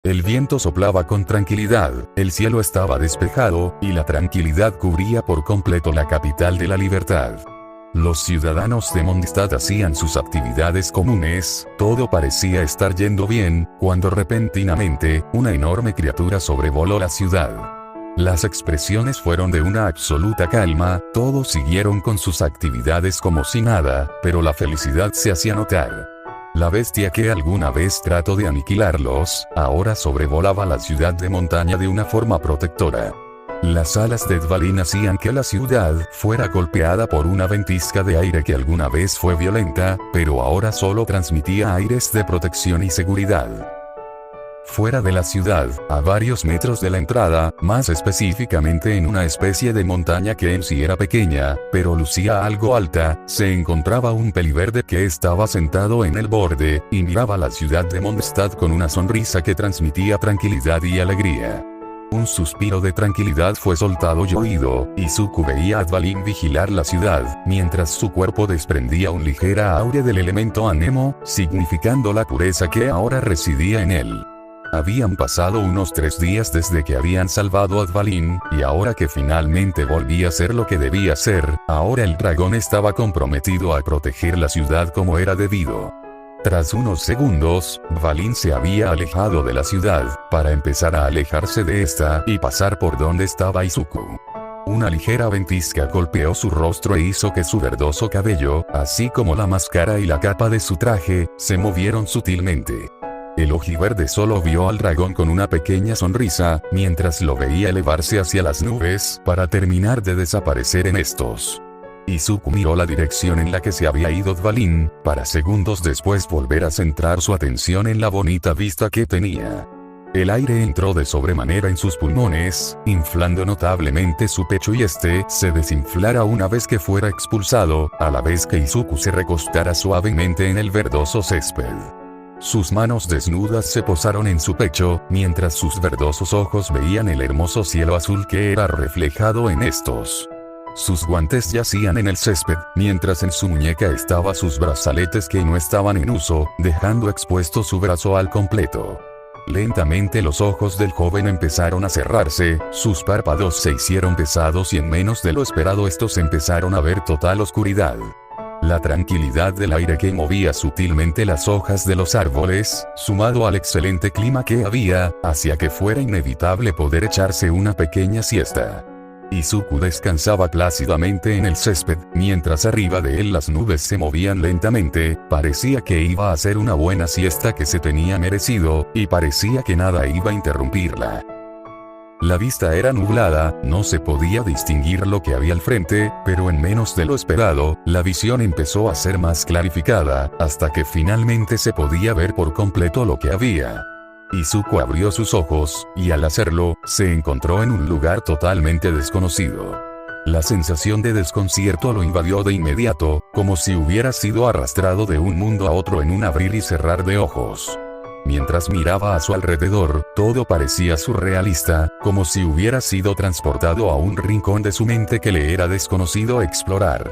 El viento soplaba con tranquilidad, el cielo estaba despejado, y la tranquilidad cubría por completo la capital de la libertad. Los ciudadanos de Mondstadt hacían sus actividades comunes, todo parecía estar yendo bien, cuando repentinamente, una enorme criatura sobrevoló la ciudad. Las expresiones fueron de una absoluta calma, todos siguieron con sus actividades como si nada, pero la felicidad se hacía notar. La bestia que alguna vez trató de aniquilarlos, ahora sobrevolaba la ciudad de montaña de una forma protectora. Las alas de Dvalin hacían que la ciudad fuera golpeada por una ventisca de aire que alguna vez fue violenta, pero ahora solo transmitía aires de protección y seguridad. Fuera de la ciudad, a varios metros de la entrada, más específicamente en una especie de montaña que en sí era pequeña, pero lucía algo alta, se encontraba un peliverde que estaba sentado en el borde, y miraba la ciudad de Mondstadt con una sonrisa que transmitía tranquilidad y alegría. Un suspiro de tranquilidad fue soltado y oído, y Zuko veía a Dvalin vigilar la ciudad, mientras su cuerpo desprendía un ligera aura del elemento anemo, significando la pureza que ahora residía en él. Habían pasado unos 3 días desde que habían salvado a Dvalin, y ahora que finalmente volvía a ser lo que debía ser, ahora el dragón estaba comprometido a proteger la ciudad como era debido. Tras unos segundos, Dvalin se había alejado de la ciudad, para empezar a alejarse de esta y pasar por donde estaba Izuku. Una ligera ventisca golpeó su rostro e hizo que su verdoso cabello, así como la máscara y la capa de su traje, se movieron sutilmente. El ojiverde solo vio al dragón con una pequeña sonrisa, mientras lo veía elevarse hacia las nubes, para terminar de desaparecer en estos. Izuku miró la dirección en la que se había ido Dvalin, para segundos después volver a centrar su atención en la bonita vista que tenía. El aire entró de sobremanera en sus pulmones, inflando notablemente su pecho y este se desinflara una vez que fuera expulsado, a la vez que Izuku se recostara suavemente en el verdoso césped. Sus manos desnudas se posaron en su pecho, mientras sus verdosos ojos veían el hermoso cielo azul que era reflejado en estos. Sus guantes yacían en el césped, mientras en su muñeca estaban sus brazaletes que no estaban en uso, dejando expuesto su brazo al completo. Lentamente los ojos del joven empezaron a cerrarse, sus párpados se hicieron pesados y en menos de lo esperado estos empezaron a ver total oscuridad. La tranquilidad del aire que movía sutilmente las hojas de los árboles, sumado al excelente clima que había, hacía que fuera inevitable poder echarse una pequeña siesta. Izuku descansaba plácidamente en el césped, mientras arriba de él las nubes se movían lentamente, parecía que iba a ser una buena siesta que se tenía merecido, y parecía que nada iba a interrumpirla. La vista era nublada, no se podía distinguir lo que había al frente, pero en menos de lo esperado, la visión empezó a ser más clarificada, hasta que finalmente se podía ver por completo lo que había. Izuku abrió sus ojos, y al hacerlo, se encontró en un lugar totalmente desconocido. La sensación de desconcierto lo invadió de inmediato, como si hubiera sido arrastrado de un mundo a otro en un abrir y cerrar de ojos. Mientras miraba a su alrededor, todo parecía surrealista, como si hubiera sido transportado a un rincón de su mente que le era desconocido explorar.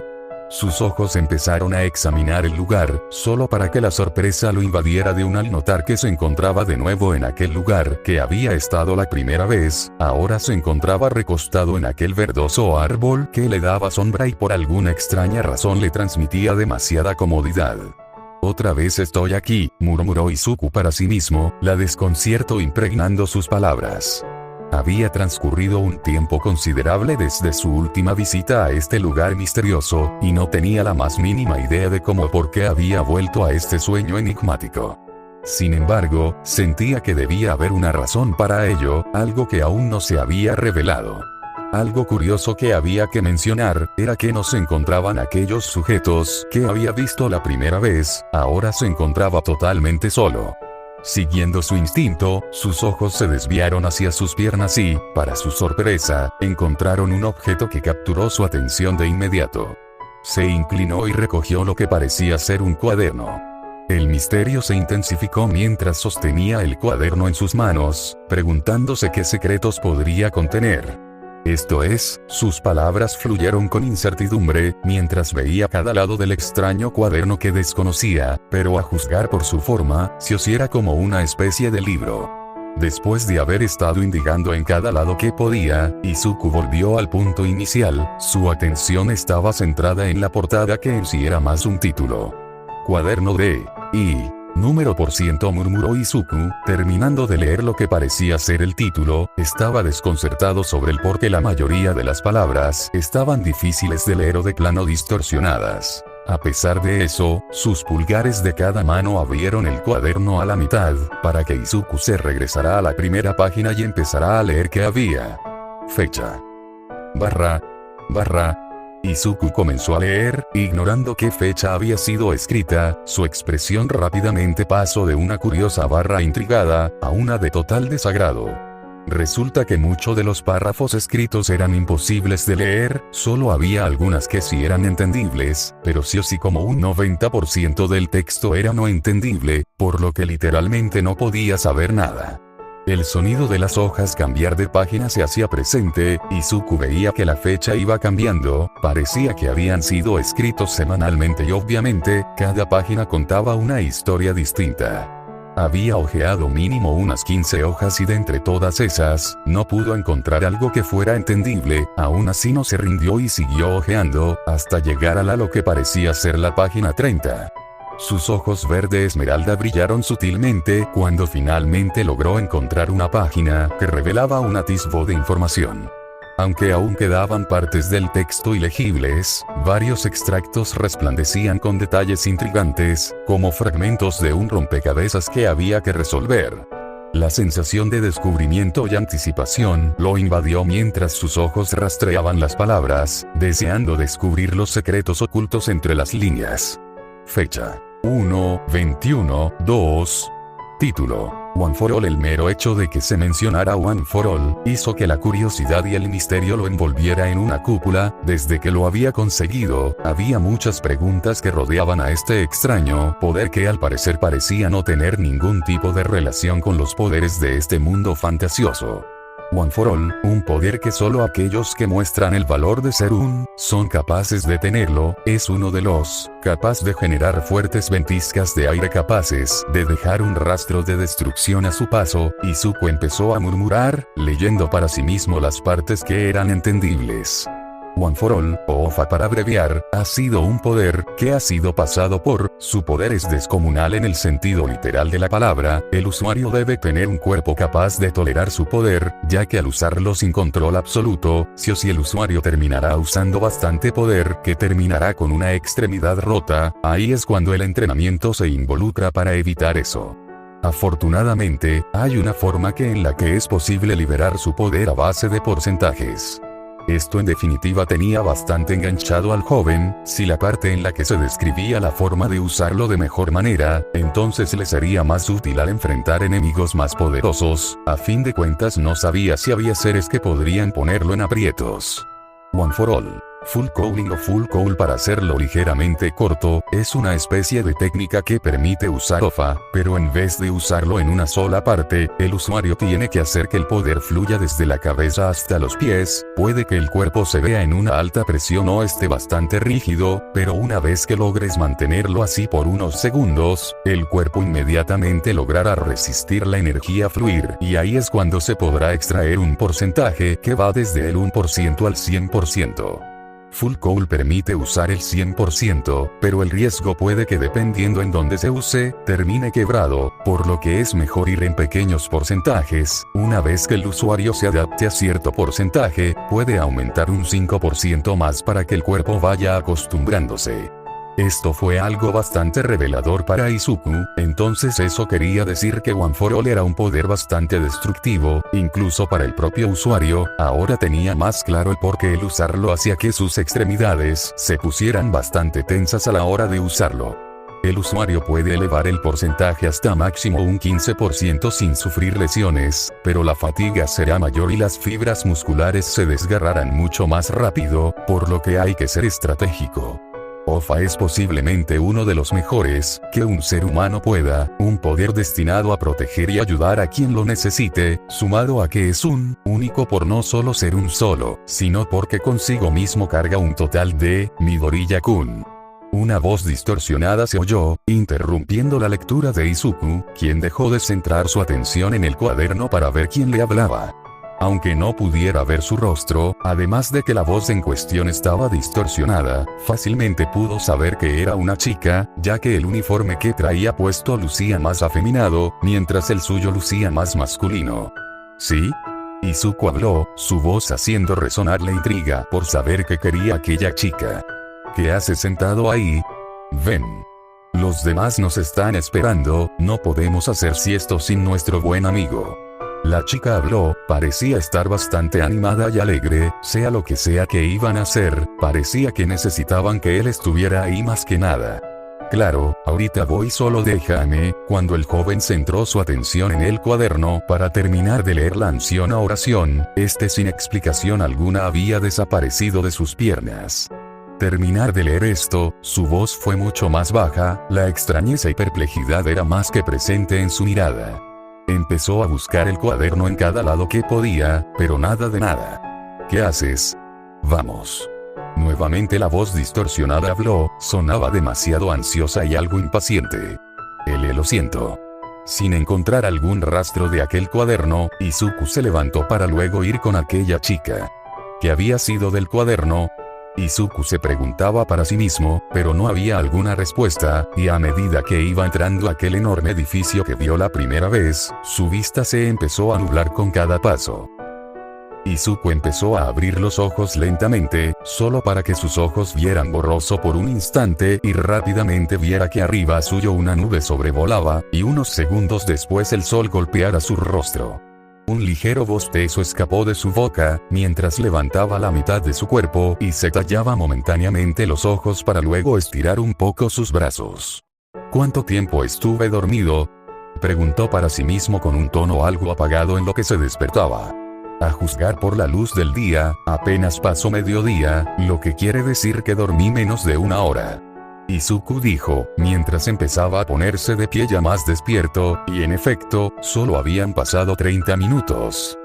Sus ojos empezaron a examinar el lugar, solo para que la sorpresa lo invadiera al notar que se encontraba de nuevo en aquel lugar que había estado la primera vez, ahora se encontraba recostado en aquel verdoso árbol que le daba sombra y por alguna extraña razón le transmitía demasiada comodidad. Otra vez estoy aquí, murmuró Izuku para sí mismo, la desconcierto impregnando sus palabras. Había transcurrido un tiempo considerable desde su última visita a este lugar misterioso, y no tenía la más mínima idea de cómo o por qué había vuelto a este sueño enigmático. Sin embargo, sentía que debía haber una razón para ello, algo que aún no se había revelado. Algo curioso que había que mencionar, era que no se encontraban aquellos sujetos que había visto la primera vez, ahora se encontraba totalmente solo. Siguiendo su instinto, sus ojos se desviaron hacia sus piernas y, para su sorpresa, encontraron un objeto que capturó su atención de inmediato. Se inclinó y recogió lo que parecía ser un cuaderno. El misterio se intensificó mientras sostenía el cuaderno en sus manos, preguntándose qué secretos podría contener. Esto es, sus palabras fluyeron con incertidumbre, mientras veía cada lado del extraño cuaderno que desconocía, pero a juzgar por su forma, se osiera como una especie de libro. Después de haber estado indagando en cada lado que podía, Izuku volvió al punto inicial. Su atención estaba centrada en la portada, que en sí era más un título. Cuaderno de I. Número por ciento, murmuró Izuku, terminando de leer lo que parecía ser el título. Estaba desconcertado sobre el por qué la mayoría de las palabras estaban difíciles de leer o de plano distorsionadas. A pesar de eso, sus pulgares de cada mano abrieron el cuaderno a la mitad, para que Izuku se regresara a la primera página y empezara a leer que había fecha. Barra. Izuku comenzó a leer, ignorando qué fecha había sido escrita. Su expresión rápidamente pasó de una curiosa barra intrigada, a una de total desagrado. Resulta que muchos de los párrafos escritos eran imposibles de leer, solo había algunas que sí eran entendibles, pero sí o sí como un 90% del texto era no entendible, por lo que literalmente no podía saber nada. El sonido de las hojas cambiar de página se hacía presente. Izuku veía que la fecha iba cambiando, parecía que habían sido escritos semanalmente y obviamente, cada página contaba una historia distinta. Había hojeado mínimo unas 15 hojas y de entre todas esas, no pudo encontrar algo que fuera entendible. Aún así no se rindió y siguió hojeando, hasta llegar a lo que parecía ser la página 30. Sus ojos verde esmeralda brillaron sutilmente cuando finalmente logró encontrar una página que revelaba un atisbo de información. Aunque aún quedaban partes del texto ilegibles, varios extractos resplandecían con detalles intrigantes, como fragmentos de un rompecabezas que había que resolver. La sensación de descubrimiento y anticipación lo invadió mientras sus ojos rastreaban las palabras, deseando descubrir los secretos ocultos entre las líneas. Fecha: 1/21/2. Título: One for All. El mero hecho de que se mencionara One for All hizo que la curiosidad y el misterio lo envolviera en una cúpula. Desde que lo había conseguido, había muchas preguntas que rodeaban a este extraño poder que al parecer parecía no tener ningún tipo de relación con los poderes de este mundo fantasioso. One for All, un poder que solo aquellos que muestran el valor de ser son capaces de tenerlo. Es uno de los capaz de generar fuertes ventiscas de aire capaces de dejar un rastro de destrucción a su paso. Izuku empezó a murmurar, leyendo para sí mismo las partes que eran entendibles. One for All, o OFA para abreviar, ha sido un poder que ha sido pasado por. Su poder es descomunal en el sentido literal de la palabra. El usuario debe tener un cuerpo capaz de tolerar su poder, ya que al usarlo sin control absoluto, sí o sí el usuario terminará usando bastante poder que terminará con una extremidad rota. Ahí es cuando el entrenamiento se involucra para evitar eso. Afortunadamente, hay una forma en la que es posible liberar su poder a base de porcentajes. Esto en definitiva tenía bastante enganchado al joven. Si la parte en la que se describía la forma de usarlo de mejor manera, entonces le sería más útil al enfrentar enemigos más poderosos. A fin de cuentas no sabía si había seres que podrían ponerlo en aprietos. One for All. Full Cowling o Full Cowl, para hacerlo ligeramente corto, es una especie de técnica que permite usar OFA, pero en vez de usarlo en una sola parte, el usuario tiene que hacer que el poder fluya desde la cabeza hasta los pies. Puede que el cuerpo se vea en una alta presión o esté bastante rígido, pero una vez que logres mantenerlo así por unos segundos, el cuerpo inmediatamente logrará resistir la energía fluir, y ahí es cuando se podrá extraer un porcentaje que va desde el 1% al 100%. Full Cowl permite usar el 100%, pero el riesgo puede que dependiendo en dónde se use, termine quebrado, por lo que es mejor ir en pequeños porcentajes. Una vez que el usuario se adapte a cierto porcentaje, puede aumentar un 5% más para que el cuerpo vaya acostumbrándose. Esto fue algo bastante revelador para Izuku. Entonces eso quería decir que One for All era un poder bastante destructivo, incluso para el propio usuario. Ahora tenía más claro el por qué el usarlo hacía que sus extremidades se pusieran bastante tensas a la hora de usarlo. El usuario puede elevar el porcentaje hasta máximo un 15% sin sufrir lesiones, pero la fatiga será mayor y las fibras musculares se desgarrarán mucho más rápido, por lo que hay que ser estratégico. OFA es posiblemente uno de los mejores que un ser humano pueda, un poder destinado a proteger y ayudar a quien lo necesite, sumado a que es único por no solo ser un solo, sino porque consigo mismo carga un total de Midoriya-kun. Una voz distorsionada se oyó, interrumpiendo la lectura de Izuku, quien dejó de centrar su atención en el cuaderno para ver quién le hablaba. Aunque no pudiera ver su rostro, además de que la voz en cuestión estaba distorsionada, fácilmente pudo saber que era una chica, ya que el uniforme que traía puesto lucía más afeminado, mientras el suyo lucía más masculino. ¿Sí? Izuku habló, su voz haciendo resonar la intriga por saber qué quería aquella chica. ¿Qué haces sentado ahí? Ven. Los demás nos están esperando, no podemos hacer siesta sin nuestro buen amigo. La chica habló, parecía estar bastante animada y alegre, sea lo que sea que iban a hacer, parecía que necesitaban que él estuviera ahí más que nada. Claro, ahorita voy, solo déjame. Cuando el joven centró su atención en el cuaderno para terminar de leer la anciana oración, sin explicación alguna había desaparecido de sus piernas. Terminar de leer esto, su voz fue mucho más baja, la extrañeza y perplejidad era más que presente en su mirada. Empezó a buscar el cuaderno en cada lado que podía, pero nada de nada. ¿Qué haces? Vamos. Nuevamente la voz distorsionada habló, sonaba demasiado ansiosa y algo impaciente. Lo siento. Sin encontrar algún rastro de aquel cuaderno, Izuku se levantó para luego ir con aquella chica. ¿Qué había sido del cuaderno? Izuku se preguntaba para sí mismo, pero no había alguna respuesta, y a medida que iba entrando a aquel enorme edificio que vio la primera vez, su vista se empezó a nublar con cada paso. Izuku empezó a abrir los ojos lentamente, solo para que sus ojos vieran borroso por un instante y rápidamente viera que arriba suyo una nube sobrevolaba, y unos segundos después el sol golpeara su rostro. Un ligero bostezo escapó de su boca, mientras levantaba la mitad de su cuerpo y se tallaba momentáneamente los ojos para luego estirar un poco sus brazos. ¿Cuánto tiempo estuve dormido?, preguntó para sí mismo con un tono algo apagado en lo que se despertaba. A juzgar por la luz del día, apenas pasó mediodía, lo que quiere decir que dormí menos de una hora. Izuku dijo, mientras empezaba a ponerse de pie ya más despierto, y en efecto, solo habían pasado 30 minutos.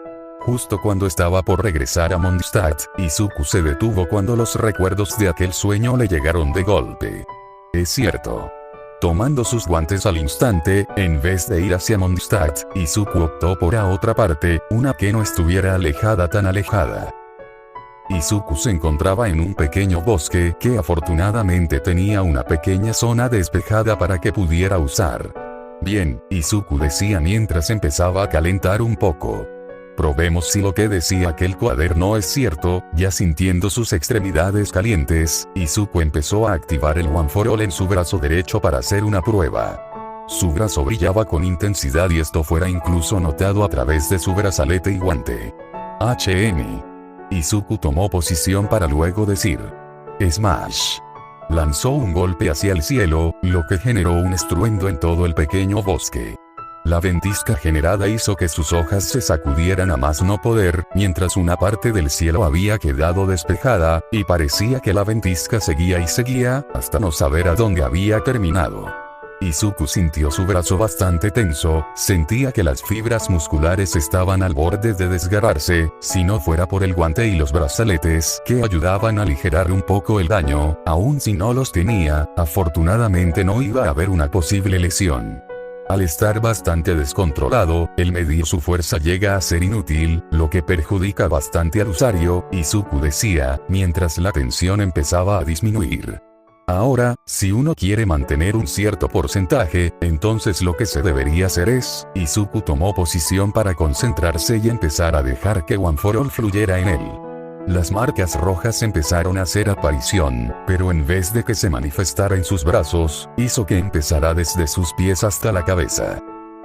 Justo cuando estaba por regresar a Mondstadt, Izuku se detuvo cuando los recuerdos de aquel sueño le llegaron de golpe. Es cierto. Tomando sus guantes al instante, en vez de ir hacia Mondstadt, Izuku optó por a otra parte, una que no estuviera alejada tan alejada. Izuku se encontraba en un pequeño bosque que afortunadamente tenía una pequeña zona despejada para que pudiera usar. Bien, Izuku decía mientras empezaba a calentar un poco. Probemos si lo que decía aquel cuaderno es cierto. Ya sintiendo sus extremidades calientes, Izuku empezó a activar el One for All en su brazo derecho para hacer una prueba. Su brazo brillaba con intensidad y esto fuera incluso notado a través de su brazalete y guante. Izuku tomó posición para luego decir Smash. Lanzó un golpe hacia el cielo, lo que generó un estruendo en todo el pequeño bosque. La ventisca generada hizo que sus hojas se sacudieran a más no poder, mientras una parte del cielo había quedado despejada, y parecía que la ventisca seguía y seguía, hasta no saber a dónde había terminado. Izuku sintió su brazo bastante tenso, sentía que las fibras musculares estaban al borde de desgarrarse, si no fuera por el guante y los brazaletes que ayudaban a aligerar un poco el daño, aun si no los tenía, afortunadamente no iba a haber una posible lesión. Al estar bastante descontrolado, el medir su fuerza llega a ser inútil, lo que perjudica bastante al usuario, Izuku decía, mientras la tensión empezaba a disminuir. Ahora, si uno quiere mantener un cierto porcentaje, entonces lo que se debería hacer es, Izuku tomó posición para concentrarse y empezar a dejar que One for All fluyera en él. Las marcas rojas empezaron a hacer aparición, pero en vez de que se manifestara en sus brazos, hizo que empezara desde sus pies hasta la cabeza.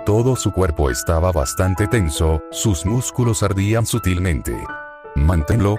Todo su cuerpo estaba bastante tenso, sus músculos ardían sutilmente. Manténlo,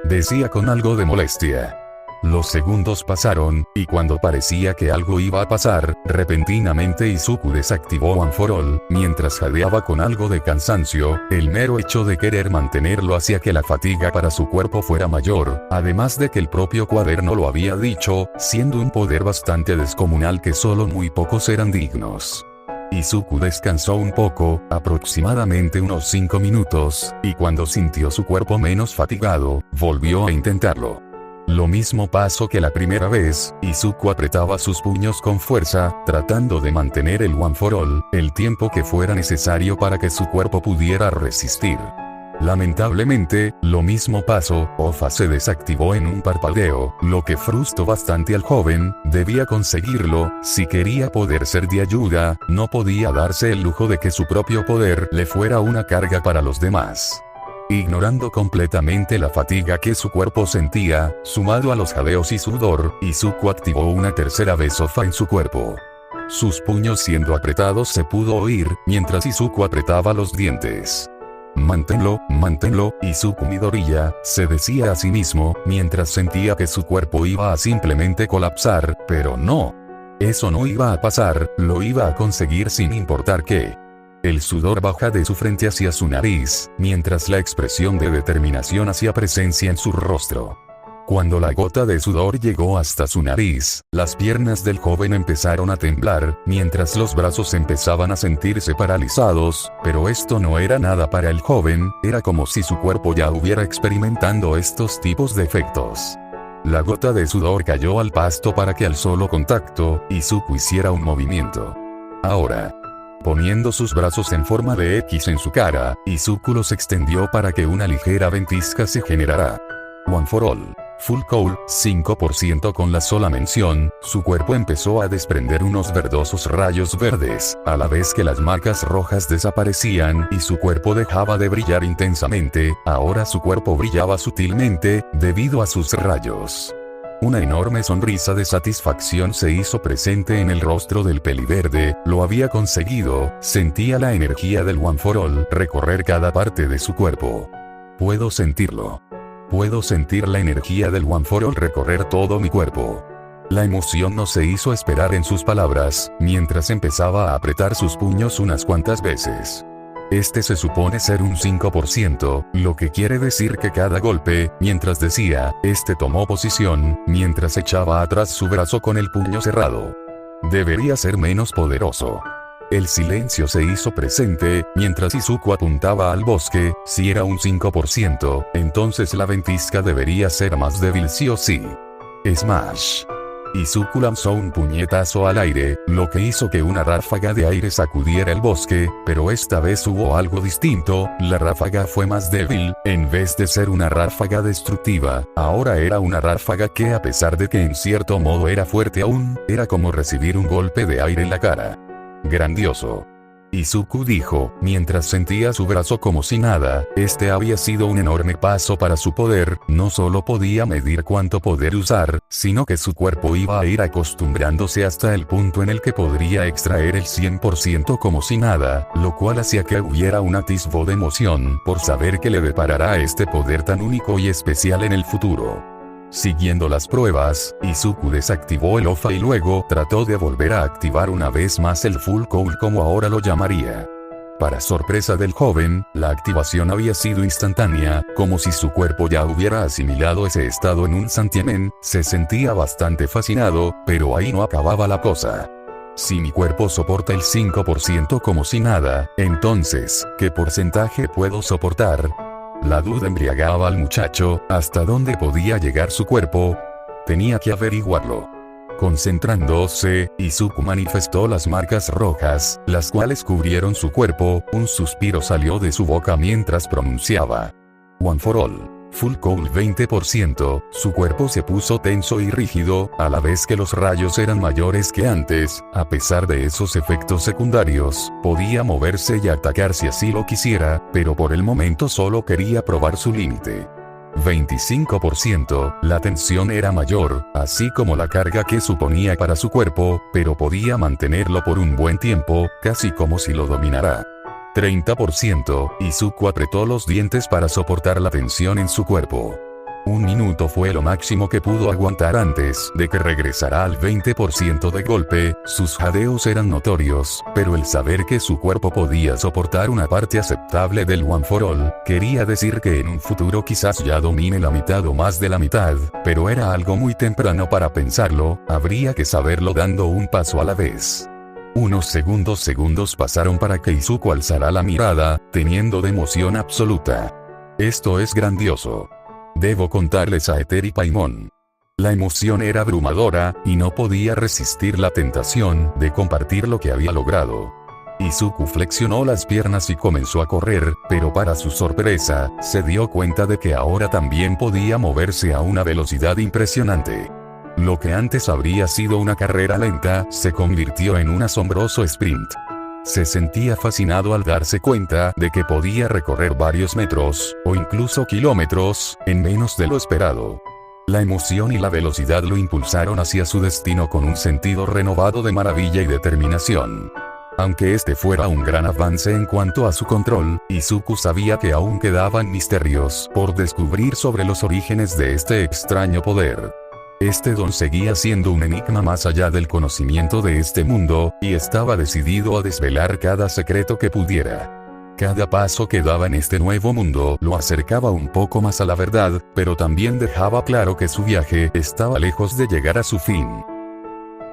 decía con algo de molestia. Los segundos pasaron, y cuando parecía que algo iba a pasar, repentinamente Izuku desactivó One for All, mientras jadeaba con algo de cansancio. El mero hecho de querer mantenerlo hacía que la fatiga para su cuerpo fuera mayor, además de que el propio cuaderno lo había dicho, siendo un poder bastante descomunal que solo muy pocos eran dignos. Izuku descansó un poco, aproximadamente unos 5 minutos, y cuando sintió su cuerpo menos fatigado, volvió a intentarlo. lo mismo pasó que la primera vez. Izuku apretaba sus puños con fuerza, tratando de mantener el One for All, el tiempo que fuera necesario para que su cuerpo pudiera resistir. Lamentablemente, lo mismo pasó, Ofa se desactivó en un parpadeo, lo que frustró bastante al joven. Debía conseguirlo, si quería poder ser de ayuda, no podía darse el lujo de que su propio poder le fuera una carga para los demás. Ignorando completamente la fatiga que su cuerpo sentía, sumado a los jadeos y sudor, Izuku activó una tercera vez Ofa en su cuerpo. Sus puños siendo apretados se pudo oír, mientras Izuku apretaba los dientes. Manténlo, Izuku Midoriya, se decía a sí mismo, mientras sentía que su cuerpo iba a simplemente colapsar, pero no. Eso no iba a pasar, lo iba a conseguir sin importar qué. El sudor baja de su frente hacia su nariz, mientras la expresión de determinación hacía presencia en su rostro. Cuando la gota de sudor llegó hasta su nariz, las piernas del joven empezaron a temblar, mientras los brazos empezaban a sentirse paralizados, pero esto no era nada para el joven, era como si su cuerpo ya hubiera experimentado estos tipos de efectos. La gota de sudor cayó al pasto para que al solo contacto, Izuku hiciera un movimiento. Ahora, poniendo sus brazos en forma de X en su cara, Izuku los extendió para que una ligera ventisca se generara. One for All. Full Cowl, 5%. Con la sola mención, su cuerpo empezó a desprender unos verdosos rayos verdes, a la vez que las marcas rojas desaparecían y su cuerpo dejaba de brillar intensamente. Ahora su cuerpo brillaba sutilmente, debido a sus rayos. Una enorme sonrisa de satisfacción se hizo presente en el rostro del peliverde. Lo había conseguido, sentía la energía del One for All recorrer cada parte de su cuerpo. Puedo sentirlo. Puedo sentir la energía del One for All recorrer todo mi cuerpo. La emoción no se hizo esperar en sus palabras, mientras empezaba a apretar sus puños unas cuantas veces. Este se supone ser un 5%, lo que quiere decir que cada golpe, mientras decía, tomó posición, mientras echaba atrás su brazo con el puño cerrado. Debería ser menos poderoso. El silencio se hizo presente, mientras Izuku apuntaba al bosque. Si era un 5%, entonces la ventisca debería ser más débil sí o sí. Smash. Izuku lanzó un puñetazo al aire, lo que hizo que una ráfaga de aire sacudiera el bosque, pero esta vez hubo algo distinto. La ráfaga fue más débil, en vez de ser una ráfaga destructiva, ahora era una ráfaga que, a pesar de que en cierto modo era fuerte aún, era como recibir un golpe de aire en la cara. Grandioso. Izuku dijo, mientras sentía su brazo como si nada. Había sido un enorme paso para su poder. No solo podía medir cuánto poder usar, sino que su cuerpo iba a ir acostumbrándose hasta el punto en el que podría extraer el 100% como si nada, lo cual hacía que hubiera un atisbo de emoción por saber que le deparará este poder tan único y especial en el futuro. Siguiendo las pruebas, Izuku desactivó el Ofa y luego trató de volver a activar una vez más el Full Cowl, como ahora lo llamaría. Para sorpresa del joven, la activación había sido instantánea, como si su cuerpo ya hubiera asimilado ese estado en un santiamén. Se sentía bastante fascinado, pero ahí no acababa la cosa. Si mi cuerpo soporta el 5% como si nada, entonces, ¿qué porcentaje puedo soportar? La duda embriagaba al muchacho. ¿Hasta dónde podía llegar su cuerpo? Tenía que averiguarlo. Concentrándose, Izuku manifestó las marcas rojas, las cuales cubrieron su cuerpo. Un suspiro salió de su boca mientras pronunciaba One for All. Full Cowl 20%, su cuerpo se puso tenso y rígido, a la vez que los rayos eran mayores que antes. A pesar de esos efectos secundarios, podía moverse y atacar si así lo quisiera, pero por el momento solo quería probar su límite. 25%, la tensión era mayor, así como la carga que suponía para su cuerpo, pero podía mantenerlo por un buen tiempo, casi como si lo dominara. 30%, Izuku apretó los dientes para soportar la tensión en su cuerpo. 1 minuto fue lo máximo que pudo aguantar antes de que regresara al 20% de golpe. Sus jadeos eran notorios, pero el saber que su cuerpo podía soportar una parte aceptable del One for All, quería decir que en un futuro quizás ya domine la mitad o más de la mitad, pero era algo muy temprano para pensarlo. Habría que saberlo dando un paso a la vez. Unos segundos pasaron para que Izuku alzara la mirada, teniendo de emoción absoluta. Esto es grandioso. Debo contarles a Ether y Paimon. La emoción era abrumadora, y no podía resistir la tentación de compartir lo que había logrado. Izuku flexionó las piernas y comenzó a correr, pero para su sorpresa, se dio cuenta de que ahora también podía moverse a una velocidad impresionante. Lo que antes habría sido una carrera lenta, se convirtió en un asombroso sprint. Se sentía fascinado al darse cuenta de que podía recorrer varios metros, o incluso kilómetros, en menos de lo esperado. La emoción y la velocidad lo impulsaron hacia su destino con un sentido renovado de maravilla y determinación. Aunque este fuera un gran avance en cuanto a su control, Izuku sabía que aún quedaban misterios por descubrir sobre los orígenes de este extraño poder. Este don seguía siendo un enigma más allá del conocimiento de este mundo, y estaba decidido a desvelar cada secreto que pudiera. Cada paso que daba en este nuevo mundo lo acercaba un poco más a la verdad, pero también dejaba claro que su viaje estaba lejos de llegar a su fin.